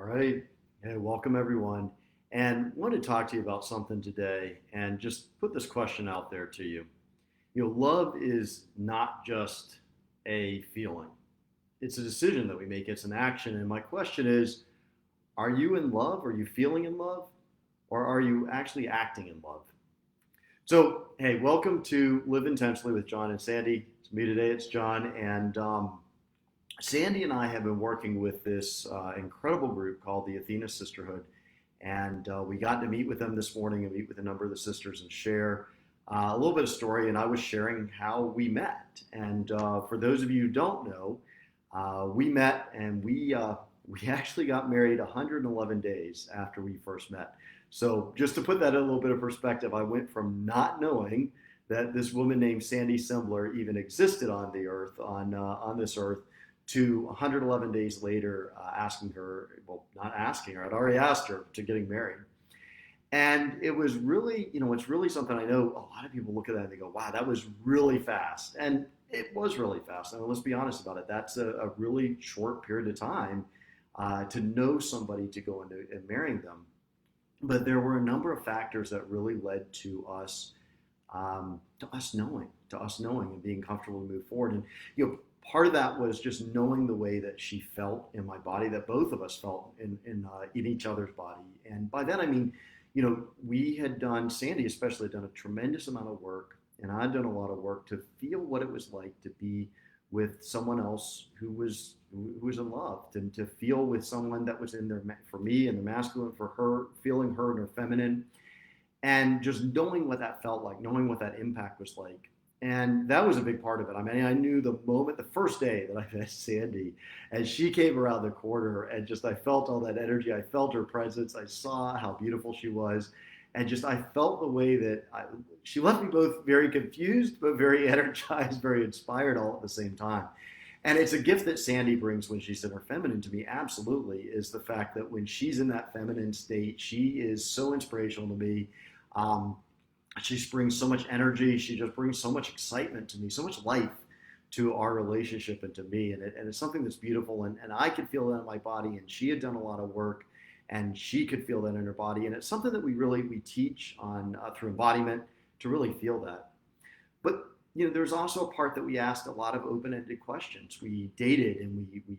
right. Hey, welcome everyone. And want to talk to you about something today and just put this question out there to you. Love is not just a feeling. It's a decision that we make. It's an action. And my question is, are you in love? Are you feeling in love? Or are you actually acting in love? So, hey, welcome to Live Intentionally with John and Sandy. It's me today. It's John. And Sandy and I have been working with this incredible group called the Athena Sisterhood, and we got to meet with them this morning and meet with a number of the sisters and share a little bit of story. And I was sharing how we met. And for those of you who don't know, we met and we actually got married 111 days after we first met. So just to put that in a little bit of perspective, I went from not knowing that this woman named Sandy Sembler even existed on the earth, on this earth, to 111 days later asking her, well, not asking her, I'd already asked her to getting married. And it was really, it's really something I know a lot of people look at that and they go, wow, that was really fast. And it was really fast. I mean, let's be honest about it. That's a really short period of time to know somebody to go into and marrying them. But there were a number of factors that really led to us knowing and being comfortable to move forward. And part of that was just knowing the way that she felt in my body, that both of us felt in each other's body. And by that I mean, we had done, Sandy especially had done a tremendous amount of work, and I'd done a lot of work to feel what it was like to be with someone else who was in love, and to feel with someone that was in there for me and the masculine, for her, feeling her and her feminine, and just knowing what that felt like, knowing what that impact was like. And that was a big part of it. I mean, I knew the moment, the first day that I met Sandy, as she came around the corner, and just I felt all that energy. I felt her presence. I saw how beautiful she was. And just I felt the way that she left me both very confused, but very energized, very inspired all at the same time. And it's a gift that Sandy brings when she's in her feminine to me, absolutely, is the fact that when she's in that feminine state, she is so inspirational to me. Um, she brings so much energy. She just brings so much excitement to me, so much life to our relationship and to me. And it's something that's beautiful. And I could feel that in my body. And she had done a lot of work, and she could feel that in her body. And it's something that we teach on through embodiment to really feel that. But there's also a part that we asked a lot of open-ended questions. We dated and we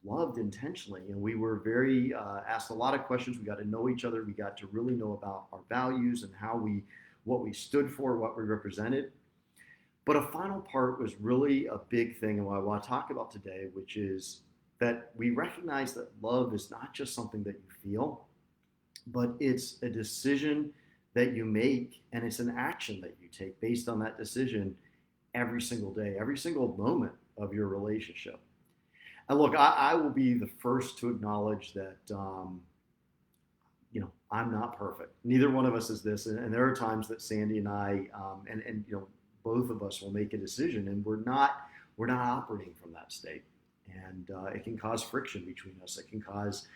loved intentionally, and we were very asked a lot of questions. We got to know each other. We got to really know about our values and what we stood for, what we represented. But a final part was really a big thing, and what I want to talk about today, which is that we recognize that love is not just something that you feel, but it's a decision that you make, and it's an action that you take based on that decision every single day, every single moment of your relationship. And look, I will be the first to acknowledge that I'm not perfect. Neither one of us is this, and there are times that Sandy and I, and both of us will make a decision, and we're not operating from that state, and it can cause friction between us. It can cause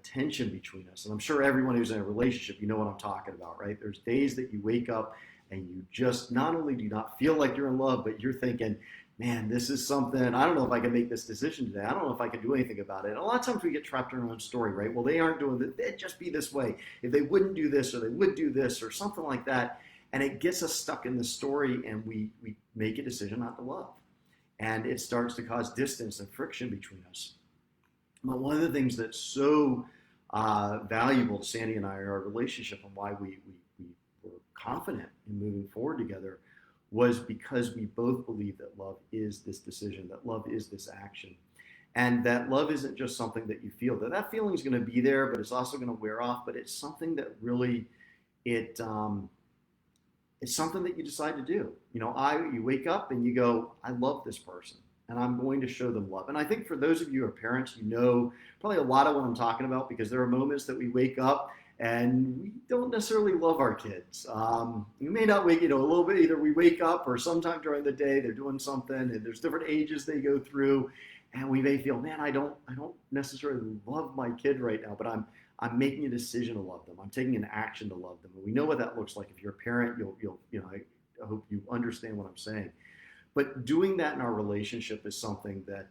tension between us, and I'm sure everyone who's in a relationship, you know what I'm talking about, right? There's days that you wake up and you just not only do not feel like you're in love, but you're thinking, man, this is something, I don't know if I can make this decision today. I don't know if I can do anything about it. And a lot of times we get trapped in our own story, right? Well, they aren't doing it. They'd just be this way. If they wouldn't do this, or they would do this, or something like that. And it gets us stuck in the story, and we make a decision not to love. And it starts to cause distance and friction between us. But one of the things that's so valuable to Sandy and I in our relationship, and why we were confident in moving forward together, was because we both believe that love is this decision, that love is this action, and that love isn't just something that you feel. That feeling is going to be there, but it's also going to wear off. But it's something that really, it's something that you decide to do. You wake up and you go, I love this person, and I'm going to show them love. And I think for those of you who are parents, probably a lot of what I'm talking about, because there are moments that we wake up and we don't necessarily love our kids. You may not wake, a little bit, either we wake up or sometime during the day they're doing something, and there's different ages they go through, and we may feel, man, I don't necessarily love my kid right now, but I'm making a decision to love them. I'm taking an action to love them. And we know what that looks like. If you're a parent, I hope you understand what I'm saying. But doing that in our relationship is something that,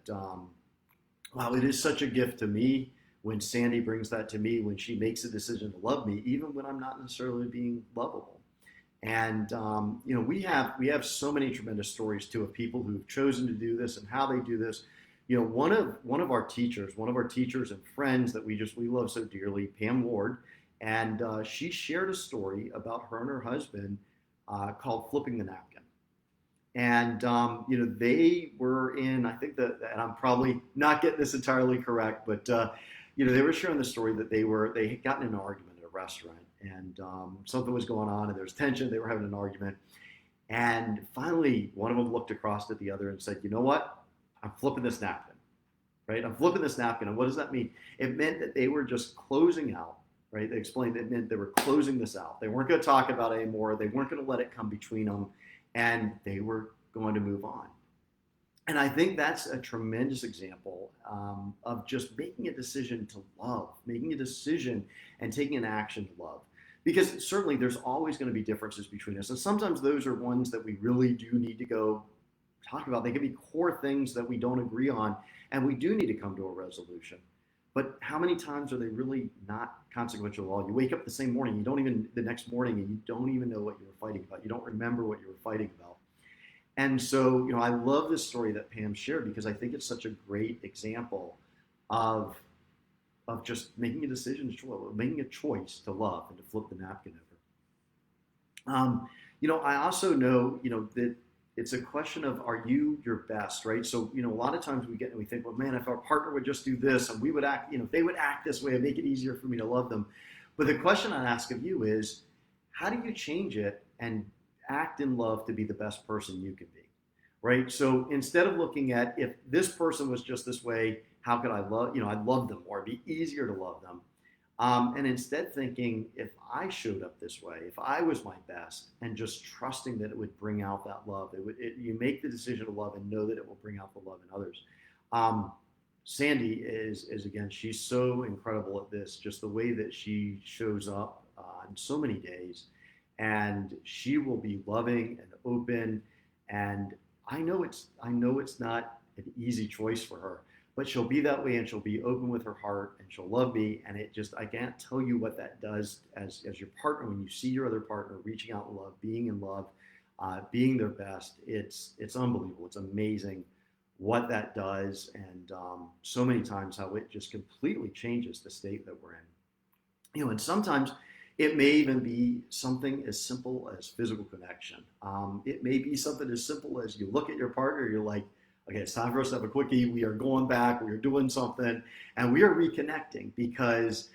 wow, it is such a gift to me. when Sandy brings that to me, when she makes a decision to love me, even when I'm not necessarily being lovable. And we have so many tremendous stories too of people who've chosen to do this and how they do this. One of our teachers and friends that we love so dearly, Pam Ward, and she shared a story about her and her husband called "Flipping the Napkin." And they were in, I think that, and I'm probably not getting this entirely correct, but they were sharing the story that they had gotten in an argument at a restaurant, and something was going on, and there was tension. They were having an argument, and finally, one of them looked across at the other and said, "You know what? I'm flipping this napkin, right? I'm flipping this napkin." And what does that mean? It meant that they were just closing out. Right? They explained it meant they were closing this out. They weren't going to talk about it anymore. They weren't going to let it come between them, and they were going to move on. And I think that's a tremendous example of just making a decision to love, making a decision and taking an action to love. Because certainly there's always going to be differences between us. And sometimes those are ones that we really do need to go talk about. They can be core things that we don't agree on, and we do need to come to a resolution. But how many times are they really not consequential at all? You wake up the same morning, the next morning, and you don't even know what you were fighting about. You don't remember what you were fighting about. And so, I love this story that Pam shared because I think it's such a great example of just making a decision, making a choice to love and to flip the napkin over. I also know, that it's a question of, are you your best, right? So, a lot of times we think, well, man, if our partner would just do this and we would act, if they would act this way, it'd make it easier for me to love them. But the question I'd ask of you is, how do you change it and act in love to be the best person you can be, right? So instead of looking at, if this person was just this way, how could I love, I'd love them more, it'd be easier to love them. And instead thinking, if I showed up this way, if I was my best, and just trusting that it would bring out that love, you make the decision to love and know that it will bring out the love in others. Sandy is again, she's so incredible at this, just the way that she shows up on so many days, and she will be loving and open. And I know it's not an easy choice for her, but she'll be that way, and she'll be open with her heart, and she'll love me. And I can't tell you what that does as your partner, when you see your other partner reaching out in love, being their best. It's unbelievable. It's amazing what that does. And so many times how it just completely changes the state that we're in. And sometimes it may even be something as simple as physical connection. It may be something as simple as you look at your partner, you're like, okay, it's time for us to have a quickie. We are going back, we are doing something, and we are reconnecting because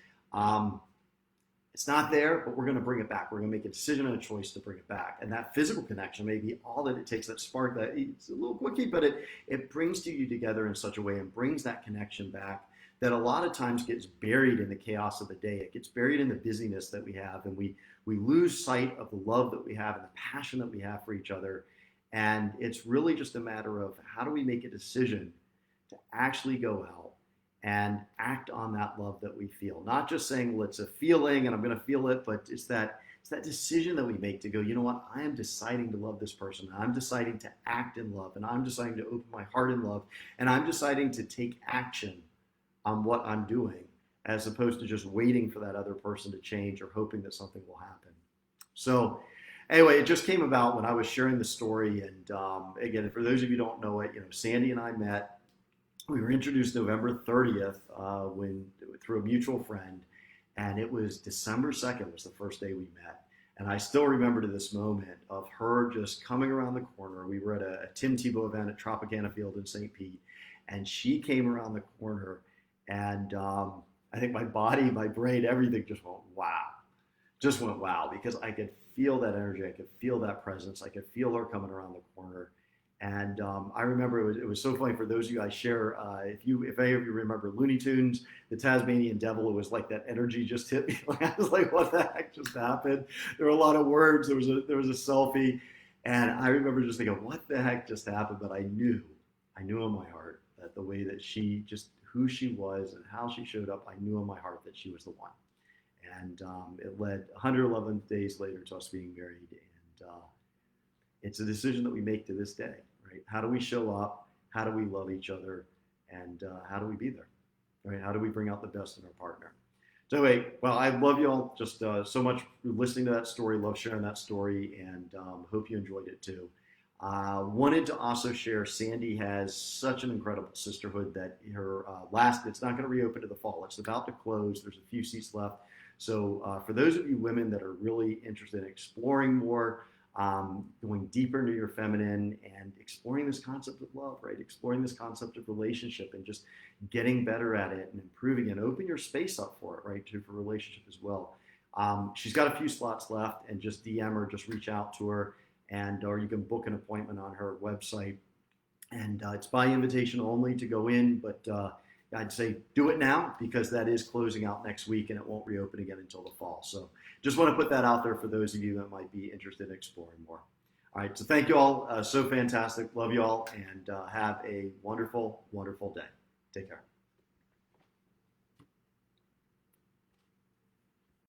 it's not there, but we're going to bring it back. We're going to make a decision and a choice to bring it back. And that physical connection may be all that it takes, that spark, that it's a little quickie, but it brings you together in such a way and brings that connection back that a lot of times gets buried in the chaos of the day. It gets buried in the busyness that we have, and we lose sight of the love that we have and the passion that we have for each other. And it's really just a matter of, how do we make a decision to actually go out and act on that love that we feel? Not just saying, well, it's a feeling and I'm going to feel it, but it's that decision that we make to go, you know what, I am deciding to love this person. I'm deciding to act in love, and I'm deciding to open my heart in love, and I'm deciding to take action on what I'm doing, as opposed to just waiting for that other person to change or hoping that something will happen. So anyway, it just came about when I was sharing the story. And again, for those of you who don't know it, Sandy and I met. We were introduced November 30th through a mutual friend, and it was December 2nd was the first day we met. And I still remember to this moment of her just coming around the corner. We were at a Tim Tebow event at Tropicana Field in St. Pete, and she came around the corner, and I think my body, my brain, everything just went wow, because I could feel that energy, I could feel that presence, I could feel her coming around the corner. And I remember it was so funny. For those of you I share, if any of you remember Looney Tunes, the Tasmanian Devil, it was like that energy just hit me. I was like, what the heck just happened? There were a lot of words. There was a selfie, and I remember just thinking, what the heck just happened? But I knew in my heart that the way that who she was and how she showed up, I knew in my heart that she was the one. And it led 111 days later to us being married. And it's a decision that we make to this day, right? How do we show up? How do we love each other? And how do we be there? right? How do we bring out the best in our partner? So anyway, well, I love you all just so much for listening to that story. Love sharing that story, and hope you enjoyed it too. Wanted to also share, Sandy has such an incredible sisterhood that her it's not going to reopen to the fall. It's about to close. There's a few seats left. So for those of you women that are really interested in exploring more, going deeper into your feminine and exploring this concept of love, right? Exploring this concept of relationship and just getting better at it and improving it. Open your space up for it, right? Too, for relationship as well. She's got a few slots left, and just DM her, just reach out to her, and or you can book an appointment on her website. And it's by invitation only to go in, but I'd say do it now because that is closing out next week and it won't reopen again until the fall. So just want to put that out there for those of you that might be interested in exploring more. All right, so thank you all. So fantastic. Love you all, and have a wonderful, wonderful day. Take care.